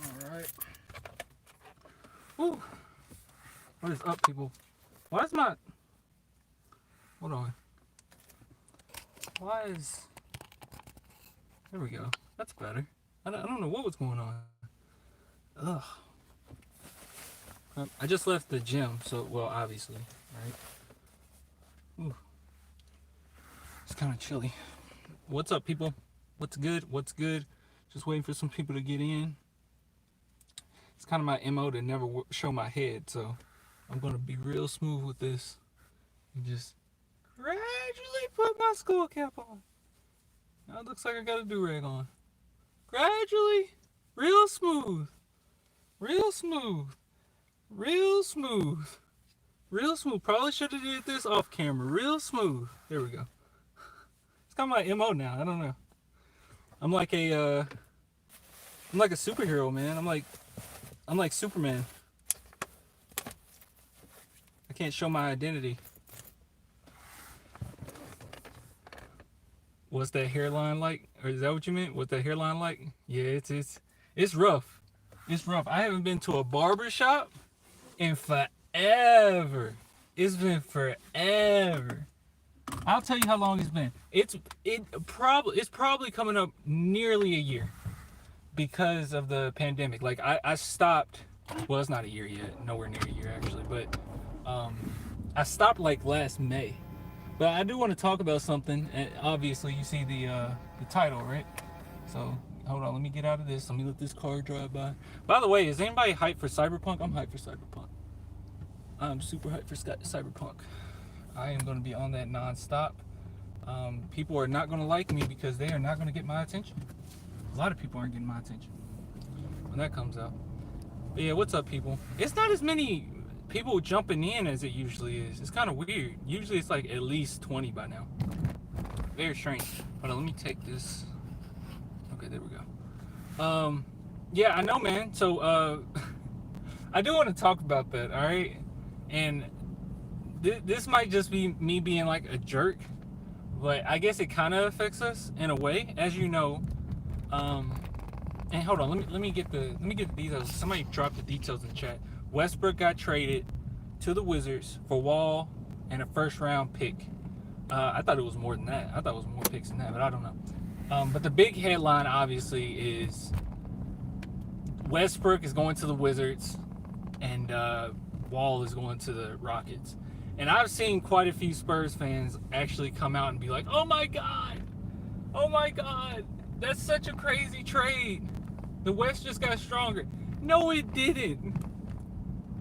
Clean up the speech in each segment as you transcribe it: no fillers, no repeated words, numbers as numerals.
Alright. Woo. What is up, people? Why is my... Hold on. Why is... There we go. That's better. I don't know what was going on. Ugh. I just left the gym, so, well, obviously, right? Ooh. It's kind of chilly. What's up, people? What's good? What's good? Just waiting for some people to get in. It's kind of my MO to never show my head, so I'm going to be real smooth with this and just gradually put my skull cap on. Now it looks like I got a do-rag on. Gradually, real smooth, real smooth, real smooth, real smooth. Probably should have did this off camera. Real smooth. There we go. It's kind of my MO now. I don't know. I'm like a superhero, man. I'm like Superman. I can't show my identity. What's that hairline like? Or is that what you meant? What's that hairline like? Yeah, it's rough. It's rough. I haven't been to a barber shop in forever. It's been forever. I'll tell you how long it's been. It's probably coming up nearly a year because of the pandemic. Like I stopped. Well, it's not a year yet. Nowhere near a year actually. But I stopped like last May. But I do want to talk about something. And obviously, you see the title, right? So hold on. Let me get out of this. Let me let this car drive by. By the way, is anybody hyped for Cyberpunk? I'm hyped for Cyberpunk. I'm super hyped for Cyberpunk. I am going to be on that nonstop. People are not going to like me because they are not going to get my attention. A lot of people aren't getting my attention when that comes out. But yeah, what's up, people? It's not as many people jumping in as it usually is. It's kind of weird. Usually it's like at least 20 by now. Very strange. Hold on, let me take this. Okay, there we go. Yeah, I know, man. So I do want to talk about that, all right? And this might just be me being like a jerk, but I guess it kind of affects us in a way, as you know. And hold on, let me get the details. Somebody dropped the details in the chat. Westbrook got traded to the Wizards for Wall and a first-round pick. I thought it was more than that. I thought it was more picks than that, but I don't know. But the big headline, obviously, is Westbrook is going to the Wizards and Wall is going to the Rockets. And I've seen quite a few Spurs fans actually come out and be like, oh my God, that's such a crazy trade. The West just got stronger. No, it didn't.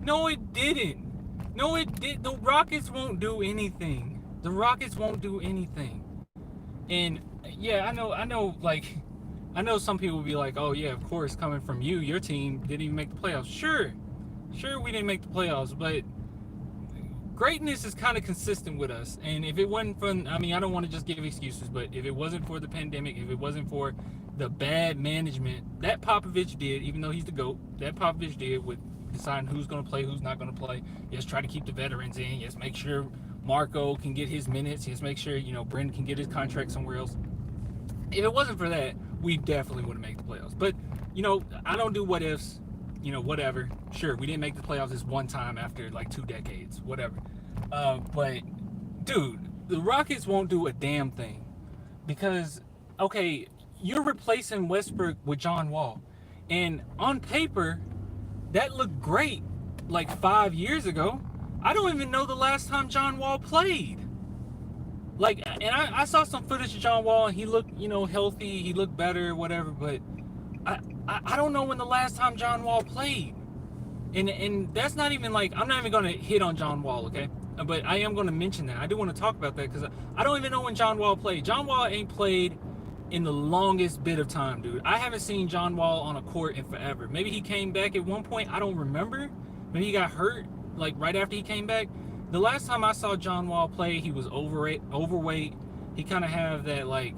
No, it didn't. No, it did. The Rockets won't do anything. The Rockets won't do anything. And yeah, I know, like, I know some people will be like, oh yeah, of course, coming from you, your team didn't even make the playoffs. Sure, we didn't make the playoffs, but greatness is kind of consistent with us. And if it wasn't for, I mean, I don't want to just give excuses, but if it wasn't for the pandemic, if it wasn't for the bad management that Popovich did, even though he's the GOAT, that Popovich did with deciding who's going to play, who's not going to play. Yes, try to keep the veterans in. Yes, make sure Marco can get his minutes. Yes, make sure, Brendan can get his contract somewhere else. If it wasn't for that, we definitely would have made the playoffs. But, I don't do what ifs. Whatever. Sure, we didn't make the playoffs this one time after like 2 decades. Whatever. But, dude, the Rockets won't do a damn thing. Because, okay, you're replacing Westbrook with John Wall. And on paper, that looked great like 5 years ago. I don't even know the last time John Wall played. Like, and I saw some footage of John Wall, and he looked, healthy. He looked better, whatever. But I don't know when the last time John Wall played. And that's not even like, I'm not even going to hit on John Wall, okay? But I am going to mention that. I do want to talk about that because I don't even know when John Wall played. John Wall ain't played in the longest bit of time, dude. I haven't seen John Wall on a court in forever. Maybe he came back at one point. I don't remember. Maybe he got hurt, like, right after he came back. The last time I saw John Wall play, he was overweight. He kind of have that, like,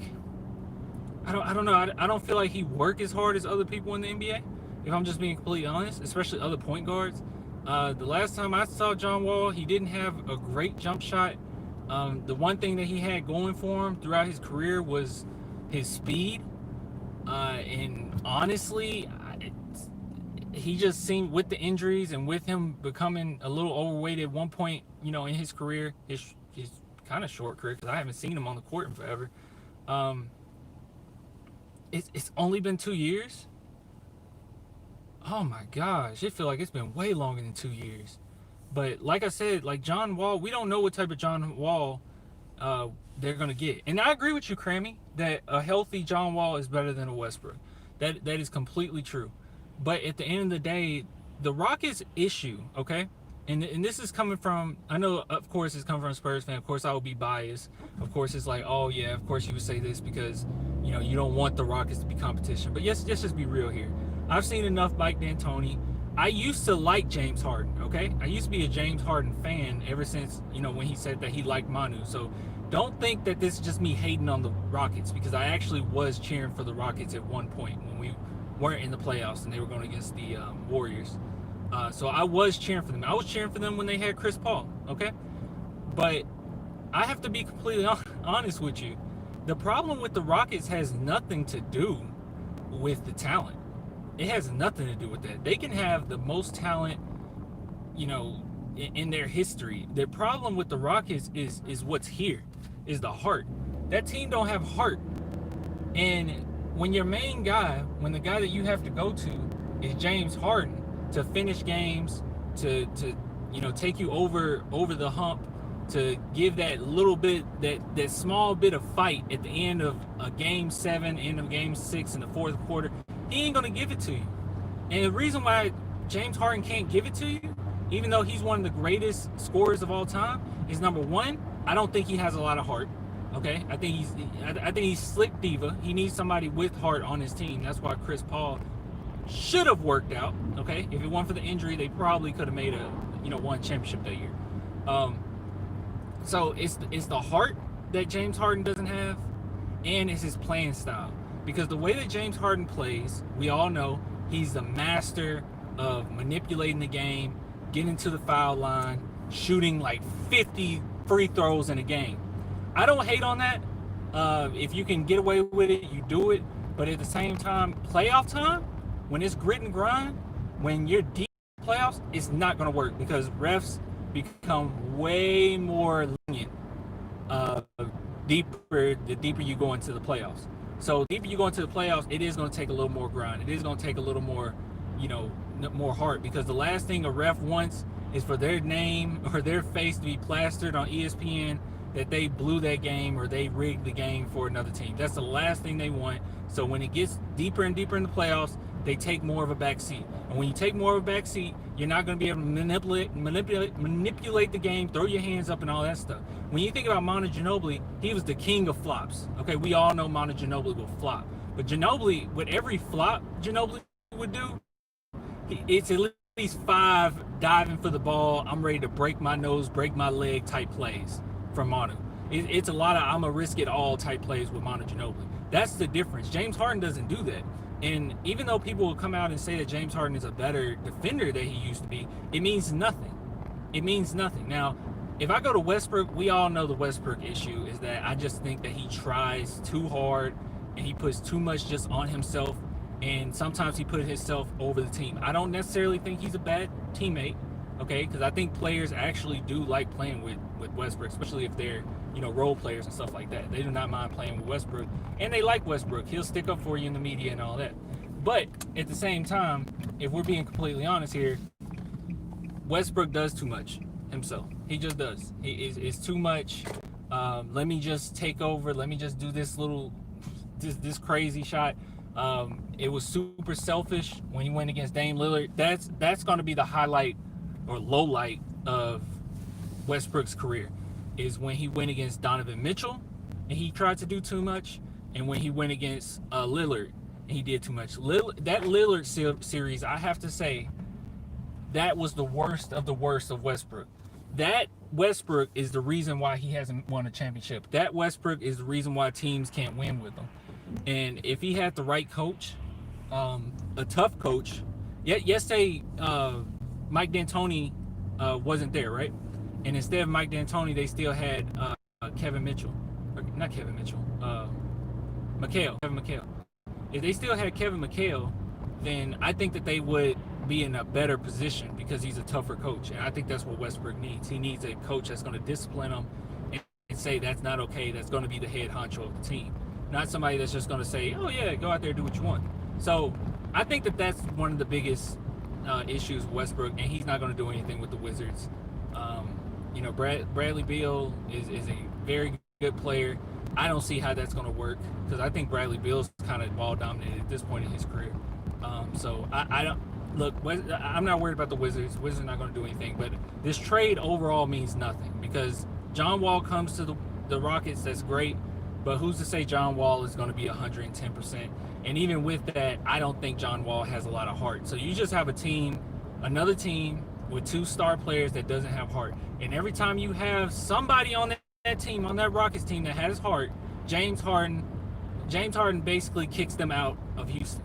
I don't know. I don't feel like he work as hard as other people in the NBA, if I'm just being completely honest, especially other point guards. The last time I saw John Wall, he didn't have a great jump shot. The one thing that he had going for him throughout his career was his speed. And honestly, he just seemed, with the injuries and with him becoming a little overweight at one point, in his career, his kind of short career, because I haven't seen him on the court in forever. It's only been 2 years. Oh my gosh, it feels like it's been way longer than 2 years. But like I said, like John Wall, we don't know what type of John Wall they're gonna get. And I agree with you, Crammy, that a healthy John Wall is better than a Westbrook. That is completely true. But at the end of the day, the Rockets issue, okay? And this is coming from, I know, of course, it's coming from a Spurs fan. Of course, I will be biased. Of course, it's like, oh, yeah, of course you would say this because, you don't want the Rockets to be competition. But yes, let's just be real here. I've seen enough Mike D'Antoni. I used to like James Harden, okay? I used to be a James Harden fan ever since, when he said that he liked Manu. So don't think that this is just me hating on the Rockets, because I actually was cheering for the Rockets at one point when we weren't in the playoffs and they were going against the Warriors. So I was cheering for them. I was cheering for them when they had Chris Paul, okay? But I have to be completely honest with you. The problem with the Rockets has nothing to do with the talent. It has nothing to do with that. They can have the most talent, in their history. The problem with the Rockets is what's here, is the heart. That team don't have heart. And when your main guy, when the guy that you have to go to is James Harden to finish games, to take you over the hump, to give that little bit, that small bit of fight at the end of a game 7, end of game 6 in the fourth quarter, he ain't gonna give it to you. And the reason why James Harden can't give it to you, even though he's one of the greatest scorers of all time, is number one, I don't think he has a lot of heart. Okay, I think he's slick diva. He needs somebody with heart on his team. That's why Chris Paul should have worked out. Okay, if it weren't for the injury, they probably could have made one championship that year. So it's the heart that James Harden doesn't have, and it's his playing style. Because the way that James Harden plays, we all know he's the master of manipulating the game, getting to the foul line, shooting like 50 free throws in a game. I don't hate on that. If you can get away with it, you do it. But at the same time, playoff time, when it's grit and grind, when you're deep in playoffs, it's not going to work, because refs become way more lenient the deeper you go into the playoffs. So the deeper you go into the playoffs, it is going to take a little more grind. It is going to take a little more, more heart, because the last thing a ref wants is for their name or their face to be plastered on ESPN that they blew that game or they rigged the game for another team. That's the last thing they want. So when it gets deeper and deeper in the playoffs, they take more of a back seat. And when you take more of a back seat, you're not going to be able to manipulate the game, throw your hands up and all that stuff. When you think about Manu Ginobili, he was the king of flops. Okay, we all know Manu Ginobili will flop. But Ginobili, with every flop Ginobili would do, it's at least 5 diving for the ball, I'm ready to break my nose, break my leg type plays from Manu. It's a lot of I'm a risk it all type plays with Manu Ginobili. That's the difference. James Harden doesn't do that. And even though people will come out and say that James Harden is a better defender than he used to be, it means nothing. It means nothing. Now, if I go to Westbrook, we all know the Westbrook issue is that I just think that he tries too hard and he puts too much just on himself, and sometimes he puts himself over the team. I don't necessarily think he's a bad teammate, okay, because I think players actually do like playing with Westbrook, especially if they're role players and stuff like that. They do not mind playing with Westbrook, and they like Westbrook. He'll stick up for you in the media and all that. But at the same time, if we're being completely honest here, Westbrook does too much himself. He just does. It's too much. Let me just take over. Let me just do this this crazy shot. It was super selfish when he went against Dame Lillard. That's going to be the highlight or low light of Westbrook's career, is when he went against Donovan Mitchell and he tried to do too much, and when he went against Lillard and he did too much. That Lillard series, I have to say, that was the worst of Westbrook. That Westbrook is the reason why he hasn't won a championship. That Westbrook is the reason why teams can't win with him. And if he had the right coach, a tough coach, yesterday Mike D'Antoni wasn't there, right? And instead of Mike D'Antoni, they still had Kevin McHale. If they still had Kevin McHale, then I think that they would be in a better position because he's a tougher coach. And I think that's what Westbrook needs. He needs a coach that's going to discipline him and say that's not okay. That's going to be the head honcho of the team. Not somebody that's just going to say, oh, yeah, go out there, do what you want. So I think that that's one of the biggest issues with Westbrook, and he's not going to do anything with the Wizards. You know, Bradley Beal is a very good player. I don't see how that's going to work because I think Bradley Beal's kind of ball dominated at this point in his career. So I don't look. I'm not worried about the Wizards. Wizards are not going to do anything. But this trade overall means nothing because John Wall comes to the Rockets. That's great, but who's to say John Wall is going to be 110%? And even with that, I don't think John Wall has a lot of heart. So you just have another team with 2 star players that doesn't have heart. And every time you have somebody on that team, on that Rockets team that has heart, James Harden basically kicks them out of Houston.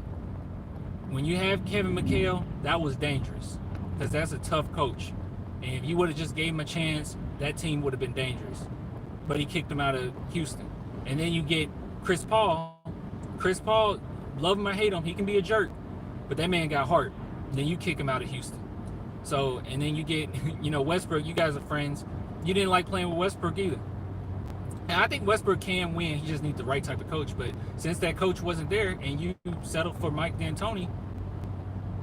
When you have Kevin McHale, that was dangerous because that's a tough coach. And if you would have just gave him a chance, that team would have been dangerous. But he kicked them out of Houston. And then you get Chris Paul. Chris Paul, love him or hate him, he can be a jerk. But that man got heart. Then you kick him out of Houston. So, and then you get, you know, Westbrook, you guys are friends. You didn't like playing with Westbrook either. And I think Westbrook can win. He just needs the right type of coach. But since that coach wasn't there and you settled for Mike D'Antoni,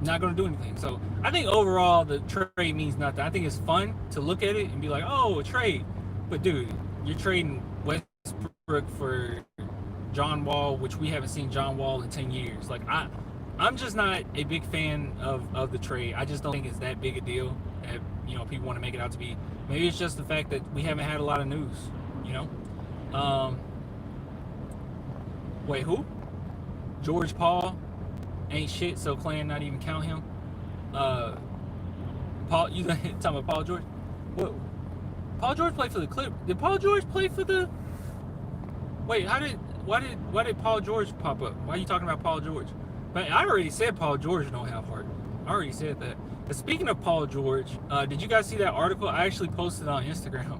not going to do anything. So I think overall the trade means nothing. I think it's fun to look at it and be like, oh, a trade. But, dude, you're trading Westbrook for John Wall, which we haven't seen John Wall in 10 years. Like, I'm just not a big fan of the trade. I just don't think it's that big a deal that, you know, people want to make it out to be. Maybe it's just the fact that we haven't had a lot of news, you know? Wait, who? George Paul ain't shit, so Clan not even count him. Paul, you talking about Paul George? What? Paul George played for the Clippers. Did Paul George play for the? Wait, why did Paul George pop up? Why are you talking about Paul George? But I already said Paul George don't have heart. I already said that. But speaking of Paul George, did you guys see that article? I actually posted on Instagram,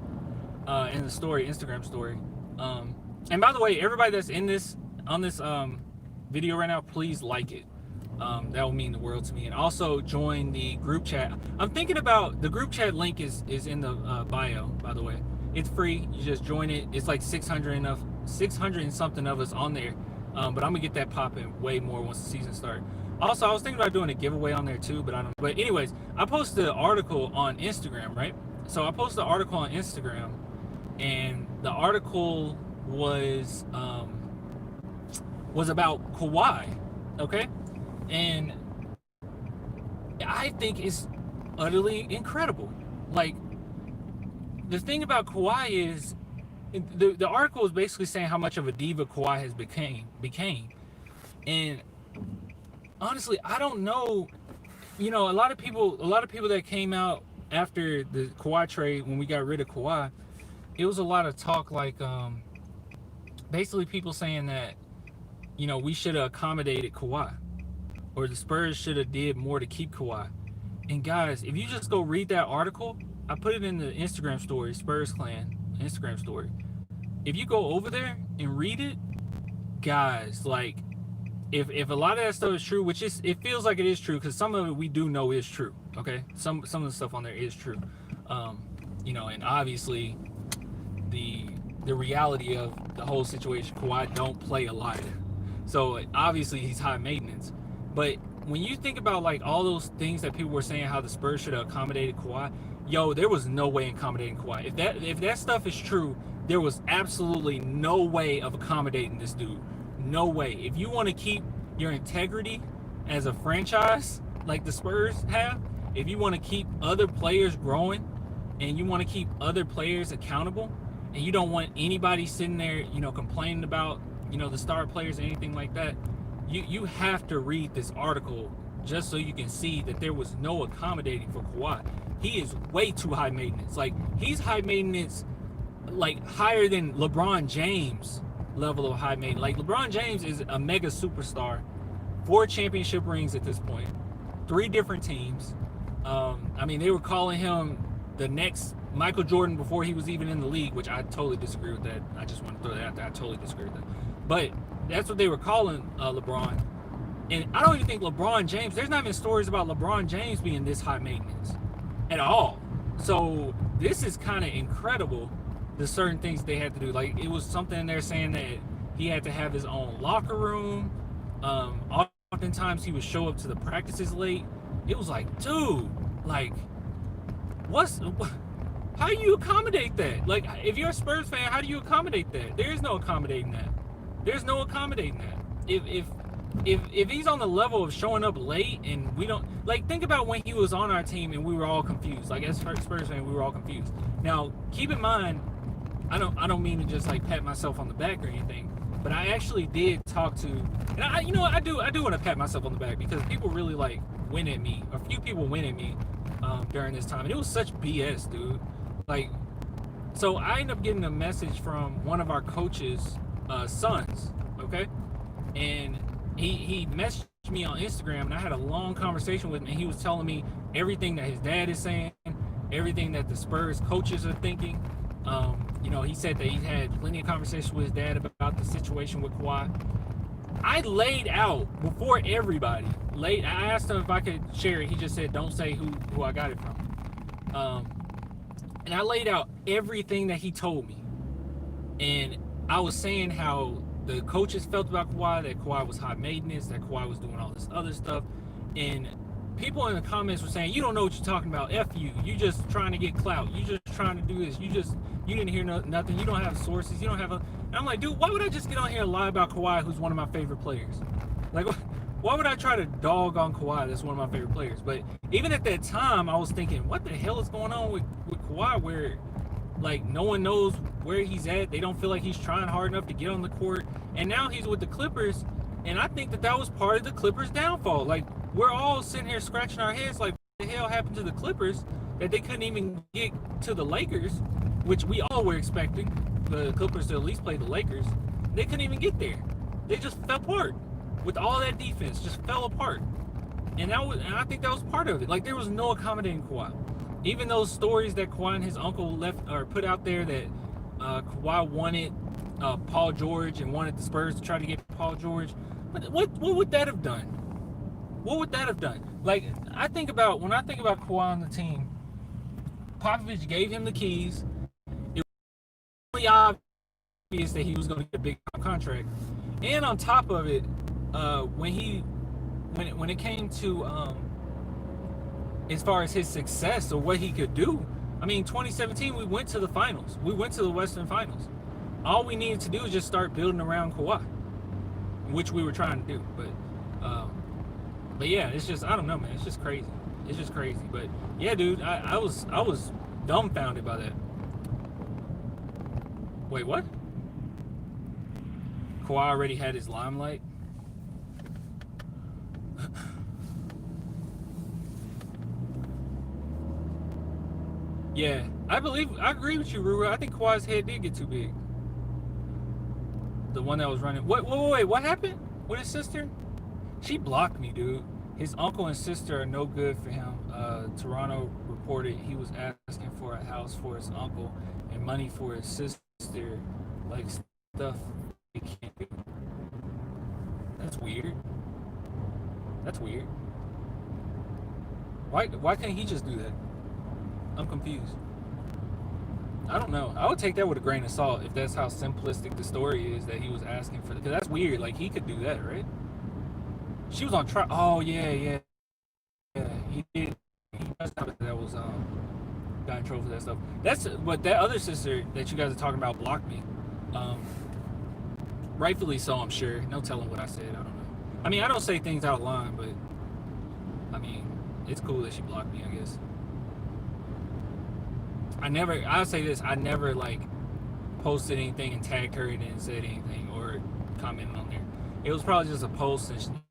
in the Instagram story. And by the way, everybody that's on this video right now, please like it. That will mean the world to me. And also join the group chat. I'm thinking about the group chat link is in the bio, by the way. It's free. You just join it. It's like 600 and something of us on there. But I'm gonna get that popping way more once the season starts. Also, I was thinking about doing a giveaway on there too, but I don't. But anyways, I posted an article on Instagram, right? So I posted an article on Instagram, and the article was about Kawhi, okay? And I think it's utterly incredible. Like, the thing about Kawhi is, the article is basically saying how much of a diva Kawhi has became. And honestly, I don't know. You know, a lot of people that came out after the Kawhi trade, when we got rid of Kawhi, it was a lot of talk like, basically people saying that, you know, we should have accommodated Kawhi, or the Spurs should have did more to keep Kawhi. And guys, if you just go read that article, I put it in the Instagram story, Spurs Clan Instagram story. If you go over there and read it, guys, like, if a lot of that stuff is true, which is, it feels like it is true, because some of it we do know is true, okay? Some of the stuff on there is true. You know, and obviously the reality of the whole situation, Kawhi don't play a lot. So obviously he's high maintenance. But when you think about like all those things that people were saying, how the Spurs should have accommodated Kawhi, yo, there was no way accommodating Kawhi. If that stuff is true, there was absolutely no way of accommodating this dude. No way. If you want to keep your integrity as a franchise like the Spurs have, if you want to keep other players growing and you want to keep other players accountable, and you don't want anybody sitting there, you know, complaining about, you know, the star players or anything like that, you have to read this article just so you can see that there was no accommodating for Kawhi. He is way too high maintenance. Like, he's high maintenance, like higher than LeBron James level of high maintenance. Like, LeBron James is a mega superstar, 4 championship rings at this point, 3 different teams. I mean, they were calling him the next Michael Jordan before he was even in the league, which I totally disagree with that. I just want to throw that out there. I totally disagree with that. But that's what they were calling LeBron. And I don't even think LeBron James, there's not even stories about LeBron James being this high maintenance at all. So this is kind of incredible, the certain things they had to do. Like, it was something they're saying that he had to have his own locker room. Oftentimes he would show up to the practices late. It was like, dude, like, how do you accommodate that? Like, if you're a Spurs fan, how do you accommodate that? There is no accommodating that. There's no accommodating that. If he's on the level of showing up late and we don't, like, think about when he was on our team and we were all confused. Like, as Spurs fans, we were all confused. Now, keep in mind, I don't mean to just like pat myself on the back or anything, but I actually did talk to, and I do want to pat myself on the back because people really like went at me. A few people went at me during this time, and it was such BS, dude. Like, so I ended up getting a message from one of our coaches' sons, okay, and he messaged me on Instagram, and I had a long conversation with him, and he was telling me everything that his dad is saying, everything that the Spurs coaches are thinking. He said that he had plenty of conversations with his dad about the situation with Kawhi. I laid out before everybody. I asked him if I could share it. He just said, "Don't say who I got it from." And I laid out everything that he told me, and I was saying how the coaches felt about Kawhi, that Kawhi was high maintenance, that Kawhi was doing all this other stuff, and people in the comments were saying, "You don't know what you're talking about. F you. You just trying to get clout. You just trying to do this. You didn't hear nothing. You don't have sources. You don't have a." And I'm like, dude, why would I just get on here and lie about Kawhi, who's one of my favorite players? Like, why would I try to dog on Kawhi, that's one of my favorite players? But even at that time, I was thinking, what the hell is going on with Kawhi, where like no one knows where he's at? They don't feel like he's trying hard enough to get on the court, and now he's with the Clippers, and I think that was part of the Clippers' downfall. Like, we're all sitting here scratching our heads like, what the hell happened to the Clippers that they couldn't even get to the Lakers, which we all were expecting the Clippers to at least play the Lakers. They couldn't even get there. They just fell apart with all that defense, just fell apart. And I think that was part of it. Like, there was no accommodating Kawhi. Even those stories that Kawhi and his uncle left or put out there that Kawhi wanted Paul George and wanted the Spurs to try to get Paul George. What would that have done? What would that have done? Like, when I think about Kawhi on the team, Popovich gave him the keys. It was really obvious that he was going to get a big contract. And on top of it, when it came to as far as his success or what he could do, I mean, 2017 we went to the finals. We went to the Western Finals. All we needed to do is just start building around Kawhi, which we were trying to do. But yeah, it's just, I don't know, man. It's just crazy. It's just crazy. But yeah, dude, I was dumbfounded by that. Wait, what? Kawhi already had his limelight? Yeah, I agree with you, Ruru. I think Kawhi's head did get too big. The one that was running. Wait, what happened with his sister? She blocked me, dude. His uncle and sister are no good for him. Toronto reported he was asking for a house for his uncle and money for his sister, like stuff he can't do. That's weird. That's weird. Why can't he just do that? I'm confused. I don't know. I would take that with a grain of salt if that's how simplistic the story is, that he was asking for. Because that's weird. Like, he could do that, right? She was on trial. Oh yeah. He did. He messed up. That was got in trouble for that stuff. That's but that other sister that you guys are talking about blocked me. Rightfully so, I'm sure. No telling what I said. I don't know. I mean, I don't say things out of line, but I mean, it's cool that she blocked me, I guess. I'll say this, I never like posted anything and tagged her and then said anything or commented on there. It was probably just a post and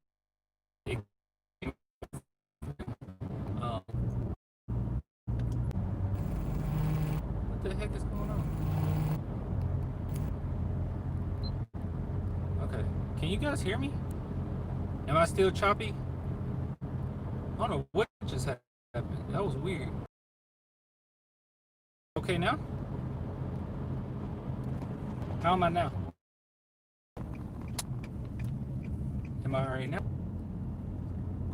what the heck is going on? Okay, can you guys hear me? Am I still choppy? I don't know what just happened. That was weird. Okay now? How am I now? Am I alright now?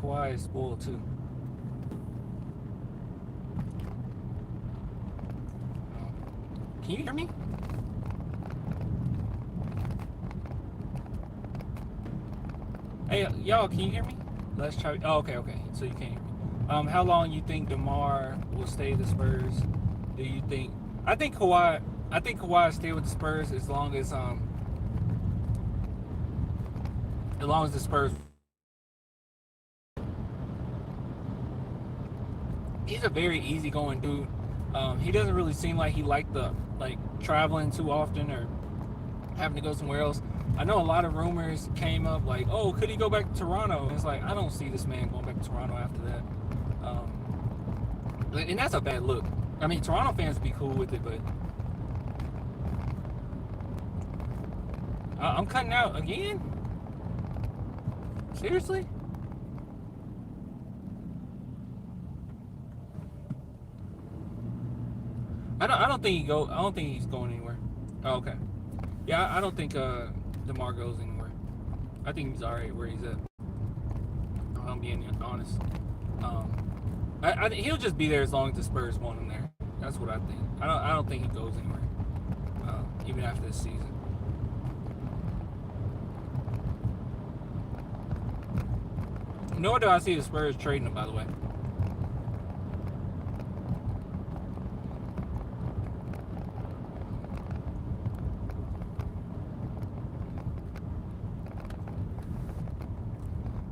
Kawhi is spoiled too. Can you hear me? Hey, y'all, can you hear me? Let's try. Oh, okay. So you can't hear me. How long you think DeMar will stay with the Spurs? Do you think? I think Kawhi will stay with the Spurs as long as the Spurs. He's a very easygoing dude. He doesn't really seem like he liked traveling too often or having to go somewhere else. I know a lot of rumors came up like, oh, could he go back to Toronto? And it's like, I don't see this man going back to Toronto after that. And that's a bad look. I mean, Toronto fans would be cool with it, but I'm cutting out again? Seriously? I don't think he's going anywhere. Oh, okay. Yeah, I don't think DeMar goes anywhere. I think he's alright where he's at. I'm being honest. I think he'll just be there as long as the Spurs want him there. That's what I think. I don't think he goes anywhere. Even after this season. Nor do I see the Spurs trading him, by the way.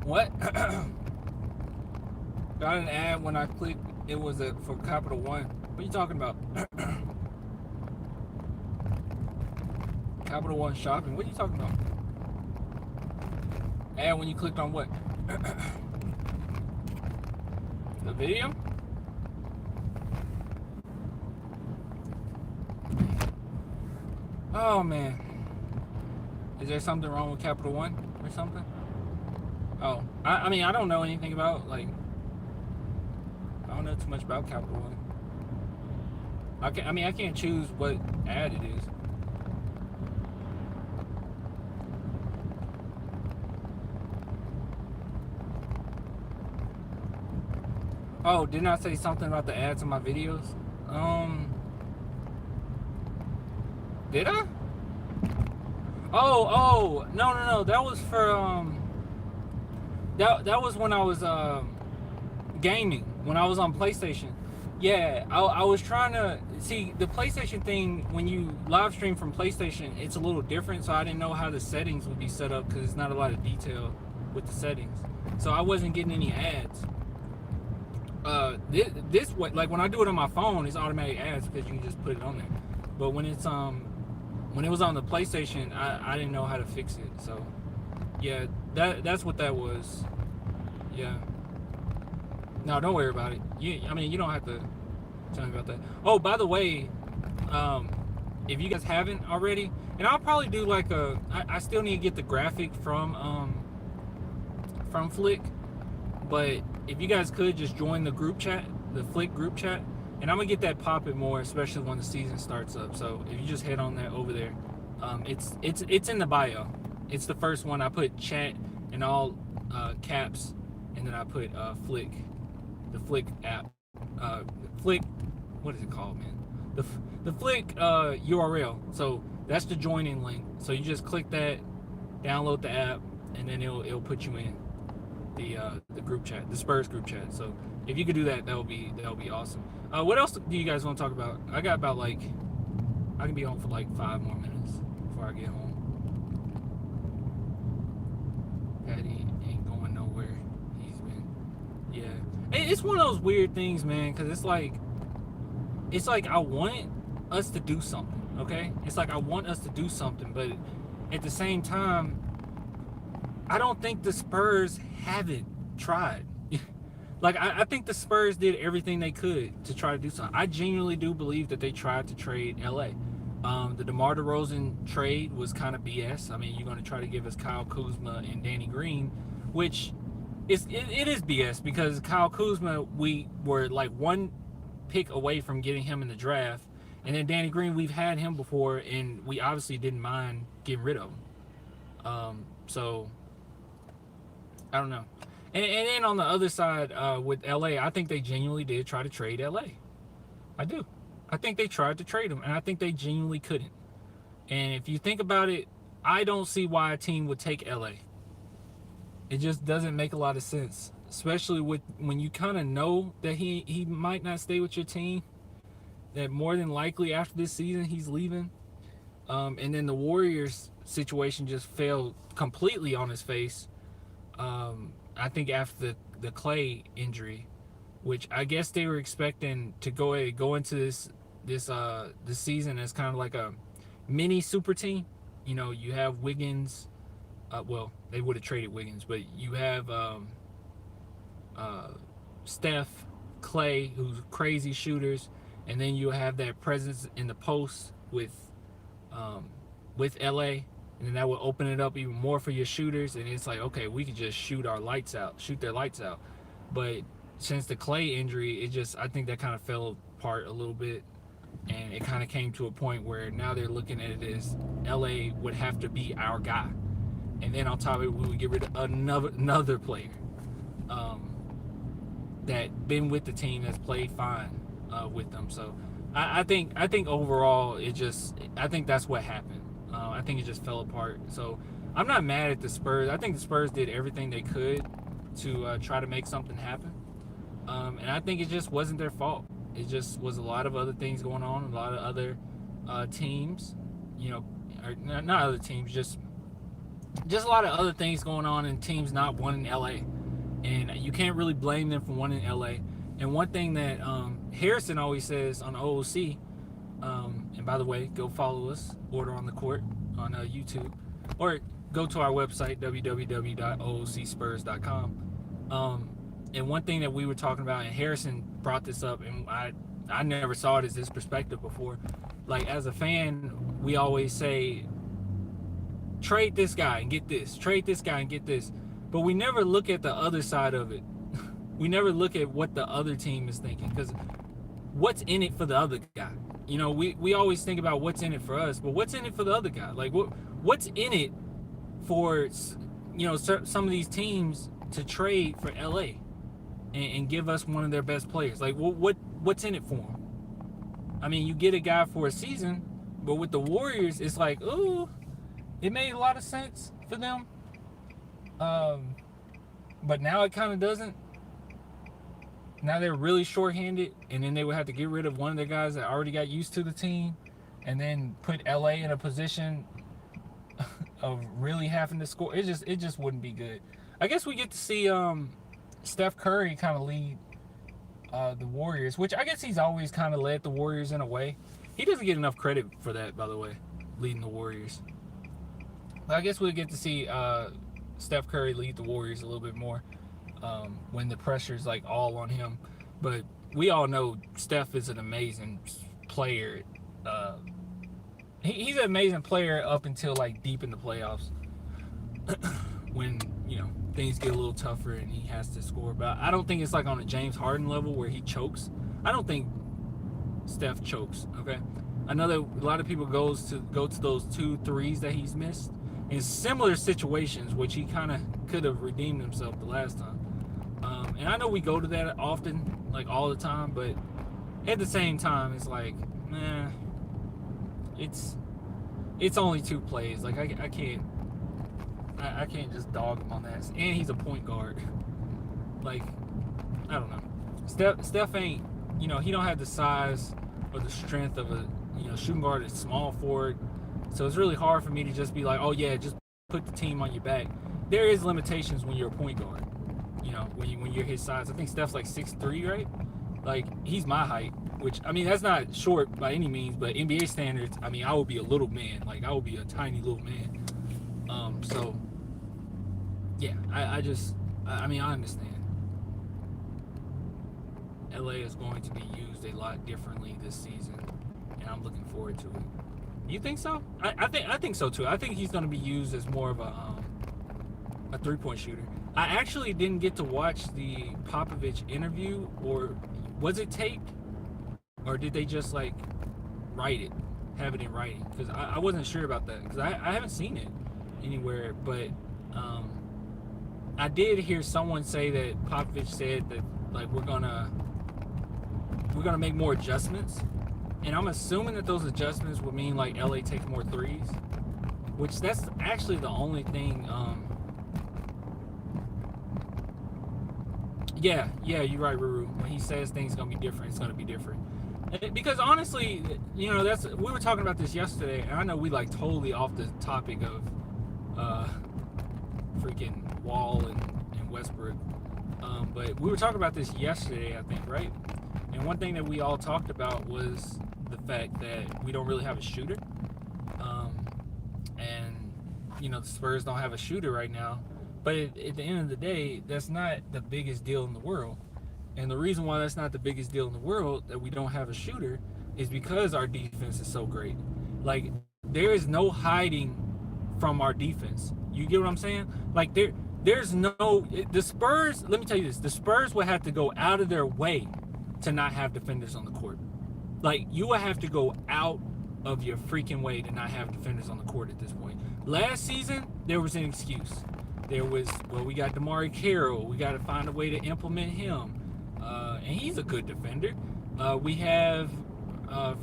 What? Got an ad when I clicked. It was for Capital One. What are you talking about? Capital One shopping. What are you talking about? Ad when you clicked on what? The video? Oh man. Is there something wrong with Capital One or something? Oh, I mean, I don't know anything about, I don't know too much about Capital One. I can't choose what ad it is. Oh, didn't I say something about the ads in my videos? Did I? Oh, no. That was for, that was when I was, gaming, when I was on PlayStation. Yeah, I was trying to see the PlayStation thing. When you live stream from PlayStation, it's a little different, so I didn't know how the settings would be set up because it's not a lot of detail with the settings, so I wasn't getting any ads. This way, like when I do it on my phone, it's automatic ads because you can just put it on there. But when it's when it was on the PlayStation, I didn't know how to fix it. So yeah, that's what that was. Yeah. No, don't worry about it. You don't have to tell me about that. Oh, by the way, if you guys haven't already, and I'll probably do I still need to get the graphic from Flick, but if you guys could just join the group chat, the Flick group chat, and I'm gonna get that popping more, especially when the season starts up. So if you just head on that over there, it's in the bio. It's the first one. I put chat in all caps, and then I put Flick. The Flick app, Flick, what is it called, man? The Flick URL. So that's the joining link. So you just click that, download the app, and then it'll put you in the group chat, the Spurs group chat. So if you could do that, that'll be awesome. What else do you guys want to talk about? I got about I can be home for 5 more minutes before I get home. Patty ain't going nowhere. He's been, yeah. It's one of those weird things, man, because it's like I want us to do something, okay? It's like I want us to do something, but at the same time, I don't think the Spurs haven't tried. I think the Spurs did everything they could to try to do something. I genuinely do believe that they tried to trade LA. The Demar Derozan trade was kind of BS. I mean, you're going to try to give us Kyle Kuzma and Danny Green, which... It is BS because Kyle Kuzma, we were one pick away from getting him in the draft, and then Danny Green, we've had him before, and we obviously didn't mind getting rid of him. So I don't know. And then on the other side, with LA, I think they genuinely did try to trade LA. I do. I think they tried to trade him, and I think they genuinely couldn't. And if you think about it, I don't see why a team would take LA. It just doesn't make a lot of sense, especially with when you kind of know that he might not stay with your team. That more than likely after this season he's leaving. And then the Warriors situation just fell completely on his face. I think after the Clay injury, which I guess they were expecting to go into this season as kind of like a mini super team. You know, you have Wiggins. Well, they would have traded Wiggins, but you have Steph, Clay, who's crazy shooters, and then you have that presence in the post with LA, and then that would open it up even more for your shooters. And it's like, okay, we could just shoot their lights out. But since the Clay injury, I think that kind of fell apart a little bit, and it kind of came to a point where now they're looking at it as LA would have to be our guy, and then on top of it, we would get rid of another player that been with the team, that's played fine with them. So I think overall I think that's what happened. I think it just fell apart. So I'm not mad at the Spurs. I think the Spurs did everything they could to try to make something happen. And I think it just wasn't their fault. It just was a lot of other things going on, a lot of other teams, or not other teams, just a lot of other things going on, and teams not wanting LA. And you can't really blame them for wanting LA. And one thing that Harrison always says on OOC, and by the way, go follow us, Order on the Court on YouTube, or go to our website, www.oocspurs.com. And one thing that we were talking about, and Harrison brought this up, and I never saw it as this perspective before. Like, as a fan, we always say, trade this guy and get this, trade this guy and get this. But we never look at the other side of it. We never look at what the other team is thinking, because what's in it for the other guy? We always think about what's in it for us, but what's in it for the other guy? Like, what's in it for, some of these teams to trade for LA and give us one of their best players? Like, what's in it for them? I mean, you get a guy for a season, but with the Warriors, it's like, ooh, it made a lot of sense for them. But now it kind of doesn't. Now they're really shorthanded, and then they would have to get rid of one of the guys that already got used to the team, and then put LA in a position of really having to score. It just wouldn't be good. I guess we get to see Steph Curry kind of lead the Warriors, which I guess he's always kind of led the Warriors in a way. He doesn't get enough credit for that, by the way, leading the Warriors. But I guess we'll get to see Steph Curry lead the Warriors a little bit more when the pressure's like all on him. But we all know Steph is an amazing player. He's an amazing player up until like deep in the playoffs when things get a little tougher and he has to score. But I don't think it's like on a James Harden level where he chokes. I don't think Steph chokes. Okay, I know that a lot of people go to those 2 threes that he's missed in similar situations, which he kind of could have redeemed himself the last time. And I know we go to that often, like all the time, but at the same time, it's like, man, it's only 2 plays. Like, I can't just dog him on that. And he's a point guard. Like, I don't know. Steph ain't, he don't have the size or the strength of a shooting guard, a small forward. So it's really hard for me to just be like, oh yeah, just put the team on your back. There is limitations when you're a point guard. When you're his size. I think Steph's like 6'3", right? Like, he's my height, which, I mean, that's not short by any means, but NBA standards, I mean, I would be a little man. Like, I would be a tiny little man. So, yeah, I understand. LA is going to be used a lot differently this season, and I'm looking forward to it. You think so? I think so too. I think he's going to be used as more of a 3-point shooter. I actually didn't get to watch the Popovich interview, or was it taped, or did they just like have it in writing? Because I wasn't sure about that, because I haven't seen it anywhere. But I did hear someone say that Popovich said that like we're gonna make more adjustments, and I'm assuming that those adjustments would mean like LA takes more threes, which that's actually the only thing. Yeah, you're right, Ruru. When he says things gonna be different, it's gonna be different. Because honestly, that's we were talking about this yesterday, and I know we like totally off the topic of freaking Wall and Westbrook, but we were talking about this yesterday, I think, right? And one thing that we all talked about was the fact that we don't really have a shooter, and the Spurs don't have a shooter right now. But at the end of the day, that's not the biggest deal in the world. And the reason why that's not the biggest deal in the world, that we don't have a shooter, is because our defense is so great. Like, there is no hiding from our defense. You get what I'm saying? Like, there's no... The Spurs, let me tell you this. The Spurs would have to go out of their way to not have defenders on the court. Like, you would have to go out of your freaking way to not have defenders on the court at this point. Last season, there was an excuse. There was, we got DeMar Carroll. We got to find a way to implement him. And he's a good defender. We have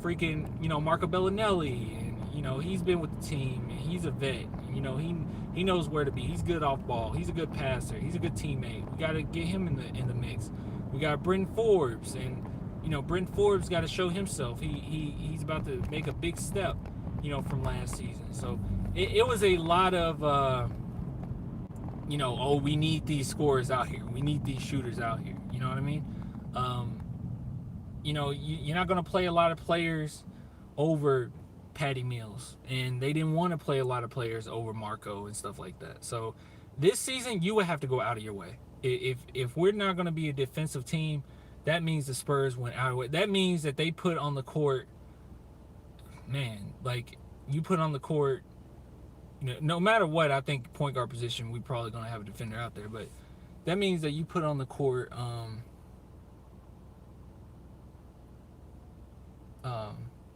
freaking, Marco Bellinelli. And, he's been with the team. And he's a vet. And, he knows where to be. He's good off ball. He's a good passer. He's a good teammate. We got to get him in the mix. We got Bryn Forbes. And, Bryn Forbes got to show himself. He's about to make a big step, from last season. So it was a lot of... we need these scorers out here. We need these shooters out here. You know what I mean? You're not going to play a lot of players over Patty Mills. And they didn't want to play a lot of players over Marco and stuff like that. So this season, you would have to go out of your way. If we're not going to be a defensive team, that means the Spurs went out of the way. That means that they put on the court, you put on the court, no matter what, I think point guard position, we're probably going to have a defender out there. But that means that you put on the court,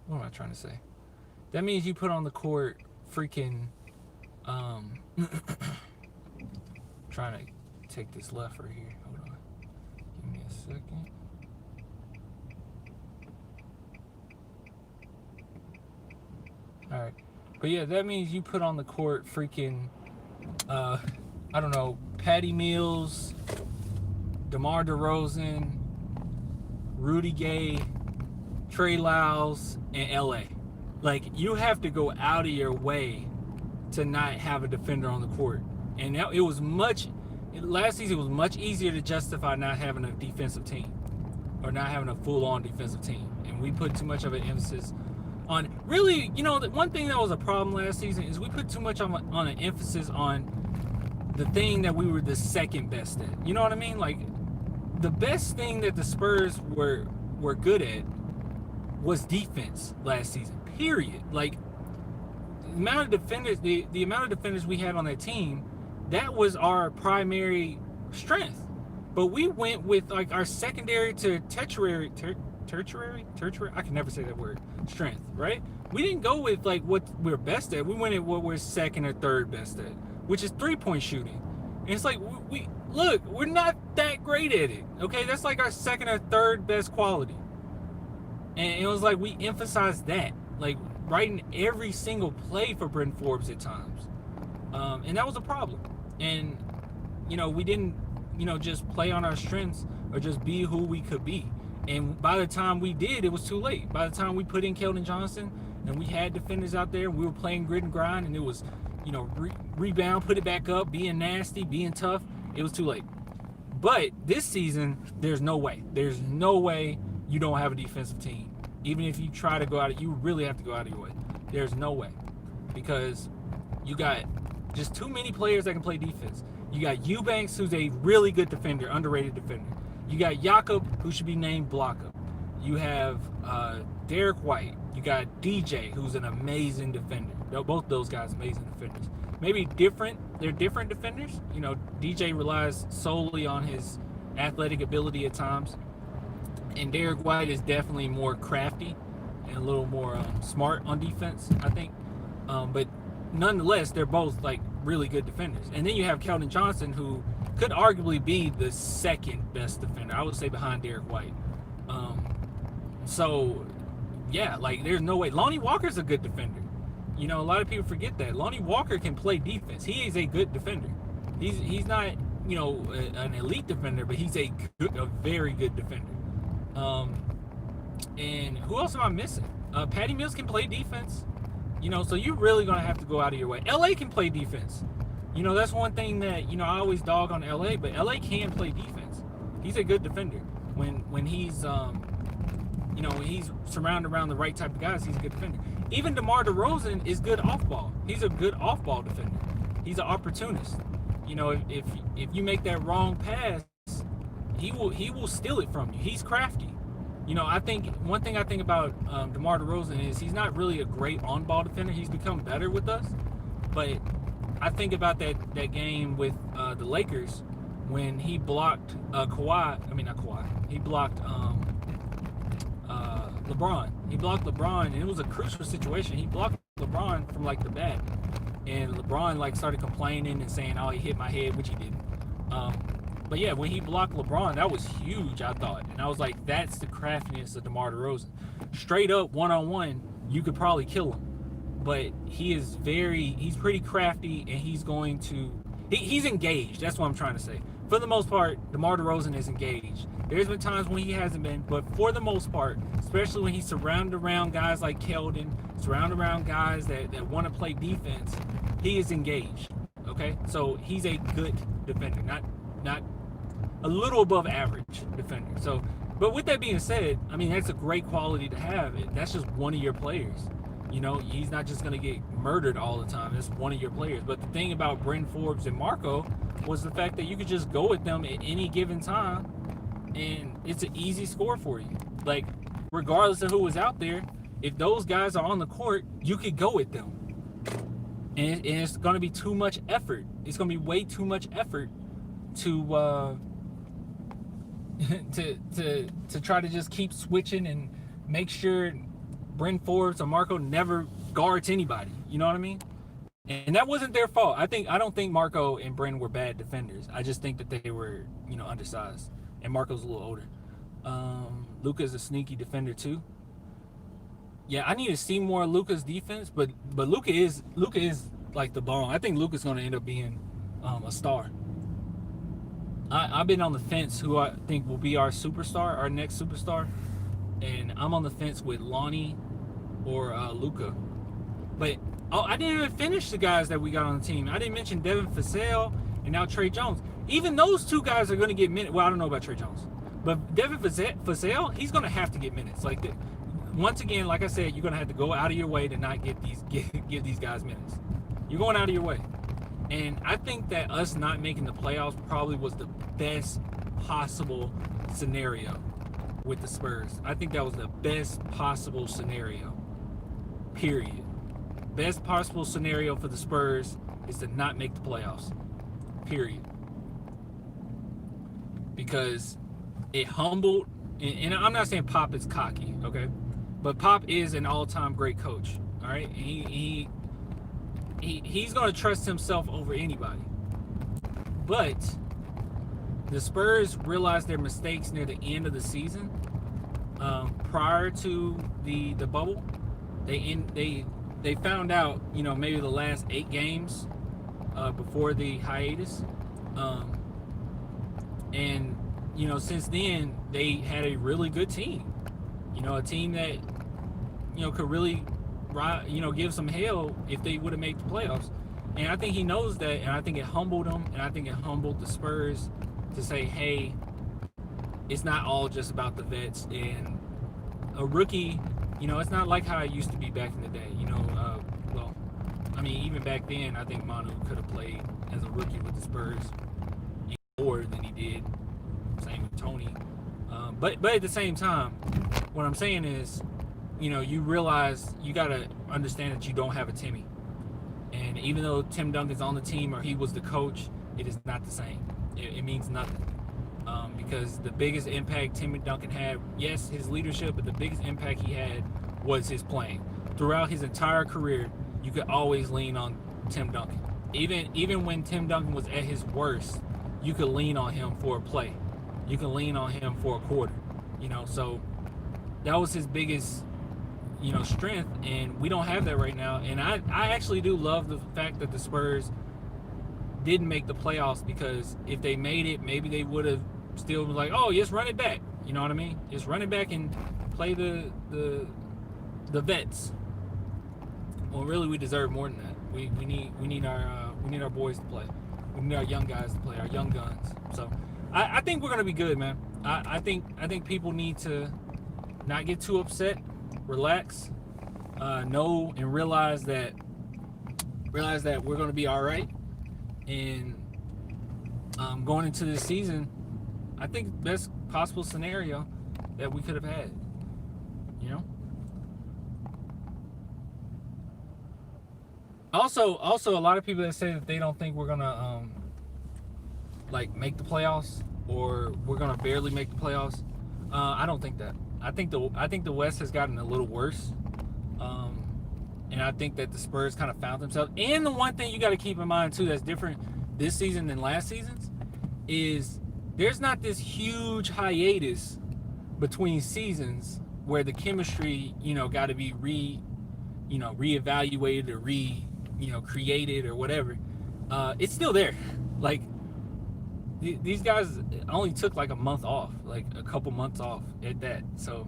what am I trying to say? That means you put on the court freaking, trying to take this left right here. Hold on. Give me a second. All right. But yeah, that means you put on the court freaking, I don't know, Patty Mills, DeMar DeRozan, Rudy Gay, Trey Lyles, and LA. Like, you have to go out of your way to not have a defender on the court. And now last season it was much easier to justify not having a defensive team or not having a full-on defensive team. And we put too much of an emphasis on, really, the one thing that was a problem last season is we put too much on an emphasis on the thing that we were the second best at. You know what I mean? Like, the best thing that the Spurs were good at was defense last season, period. Like, the amount of defenders, the amount of defenders we had on that team, that was our primary strength. But we went with like our secondary to tertiary, I can never say that word, strength, right? We didn't go with like what we're best at. We went at what we're second or third best at, which is 3-point shooting. And it's like, we're not that great at it, okay? That's like our second or third best quality. And it was like we emphasized that, like writing every single play for Bryn Forbes at times. And that was a problem. And, we didn't, just play on our strengths or just be who we could be. And by the time we did, it was too late. By the time we put in Keldon Johnson and we had defenders out there, we were playing grit and grind, and it was, rebound, put it back up, being nasty, being tough, it was too late. But this season, there's no way. There's no way you don't have a defensive team. Even if you try to go out, you really have to go out of your way. There's no way. Because you got just too many players that can play defense. You got Eubanks, who's a really good defender, underrated defender. You got Jakob, who should be named blocker. You have Derek White. You got DJ, who's an amazing defender. Both those guys, amazing defenders. Maybe they're different defenders. DJ relies solely on his athletic ability at times. And Derek White is definitely more crafty and a little more smart on defense, I think. But nonetheless, they're both like really good defenders. And then you have Keldon Johnson, who could arguably be the second best defender. I would say behind Derek White. So, yeah, like there's no way. Lonnie Walker's a good defender. You know, a lot of people forget that. Lonnie Walker can play defense. He is a good defender. He's not, you know, an elite defender, but he's a very good defender. And who else am I missing? Patty Mills can play defense. You know, so you're really going to have to go out of your way. LA can play defense. You know, that's one thing that, you know, I always dog on LA, but LA can play defense. He's a good defender. When he's, you know, when he's surrounded around the right type of guys, he's a good defender. Even DeMar DeRozan is good off ball. He's a good off ball defender. He's an opportunist. You know, if you make that wrong pass, he will steal it from you. He's crafty. You know, I think one thing I think about DeMar DeRozan is he's not really a great on-ball defender. He's become better with us, but I think about that game with the Lakers when he blocked Kawhi. I mean, not Kawhi. He blocked LeBron. He blocked LeBron, and it was a crucial situation. He blocked LeBron from like the back, and LeBron like started complaining and saying, "Oh, he hit my head," which he didn't. But yeah, when he blocked LeBron, that was huge, I thought. And I was like, that's the craftiness of DeMar DeRozan. Straight up, one-on-one, you could probably kill him. But he's pretty crafty, and he's going to, he's engaged. That's what I'm trying to say. For the most part, DeMar DeRozan is engaged. There's been times when he hasn't been, but for the most part, especially when he's surrounded around guys like Keldon, surrounded around guys that want to play defense, he is engaged, okay? So he's a good defender, not a little above average defender. So, but with that being said, I mean, that's a great quality to have. That's just one of your players. You know, he's not just going to get murdered all the time. That's one of your players. But the thing about Bryn Forbes and Marco was the fact that you could just go with them at any given time, and it's an easy score for you. Like, regardless of who was out there, if those guys are on the court, you could go with them. And it's going to be too much effort. It's going to be way too much effort to to try to just keep switching and make sure Bryn Forbes or Marco never guards anybody. You know what I mean? And that wasn't their fault. I don't think Marco and Bryn were bad defenders. I just think that they were, you know, undersized. And Marco's a little older. Luka's a sneaky defender too. Yeah, I need to see more Luka's defense, but Luka is like the bomb. I think Luka's going to end up being a star. I've been on the fence who I think will be our superstar, our next superstar, and I'm on the fence with Lonnie or Luka. But I didn't even finish the guys that we got on the team. I didn't mention Devin Vassell and now Trey Jones. Even those two guys are going to get minutes. Well, I don't know about Trey Jones, but Devin Vassell, he's going to have to get minutes. Like once again, like I said, you're going to have to go out of your way to not give these guys minutes. You're going out of your way. And I think that us not making the playoffs probably was the best possible scenario with the Spurs. I think that was the best possible scenario, period. Best possible scenario for the Spurs is to not make the playoffs, period. Because it humbled, and I'm not saying Pop is cocky, okay? But Pop is an all-time great coach, all right? He's going to trust himself over anybody. But the Spurs realized their mistakes near the end of the season. Prior to the bubble, they found out, you know, maybe the last 8 games before the hiatus. And, you know, since then, they had a really good team. You know, a team that, you know, could really, you know, give some hell if they would have made the playoffs. And I think he knows that, and I think it humbled him, and I think it humbled the Spurs to say, hey, it's not all just about the vets. And a rookie, you know, it's not like how it used to be back in the day. You know, well, I mean, even back then, I think Manu could have played as a rookie with the Spurs more than he did. Same with Tony. But at the same time, what I'm saying is, you know, you realize you got to understand that you don't have a Timmy. And even though Tim Duncan's on the team or he was the coach, it is not the same. It means nothing. Because the biggest impact Tim Duncan had, yes, his leadership, but the biggest impact he had was his playing. Throughout his entire career, you could always lean on Tim Duncan. Even when Tim Duncan was at his worst, you could lean on him for a play. You can lean on him for a quarter. So that was his biggest, strength, and we don't have that right now. And I actually do love the fact that the Spurs didn't make the playoffs, because if they made it, maybe they would have still been like, oh, just run it back. You know what I mean? Just run it back and play the vets. Well, really, we deserve more than that. We need our boys to play. We need our young guys to play, our young guns. So I think we're gonna be good, man. I think people need to not get too upset, relax, know and realize that we're gonna be all right. And going into this season, I think best possible scenario that we could have had. Also, a lot of people that say that they don't think we're gonna make the playoffs, or we're gonna barely make the playoffs. I don't think that. I think the West has gotten a little worse, and I think that the Spurs kind of found themselves. And the one thing you got to keep in mind too, that's different this season than last season's, is there's not this huge hiatus between seasons where the chemistry, got to be reevaluated or created or whatever. It's still there. Like, these guys only took like a month off, like a couple months off at that. So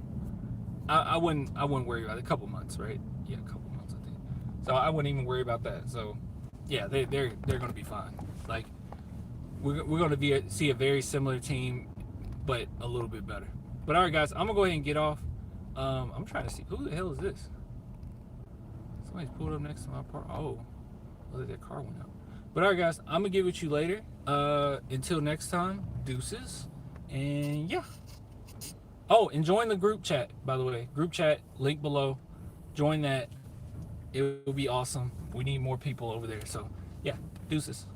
I wouldn't worry about it. A couple months, right? Yeah, a couple months, I think. So I wouldn't even worry about that. So yeah, they're going to be fine. Like, we're going to see a very similar team, but a little bit better. But all right, guys, I'm gonna go ahead and get off. I'm trying to see, who the hell is this? Somebody's pulled up next to my part. Oh, look, that car went out. But all right, guys, I'm gonna get with you later. Until next time, deuces, and yeah. Oh, and join the group chat, by the way. Group chat, link below. Join that. It will be awesome. We need more people over there. So yeah, deuces.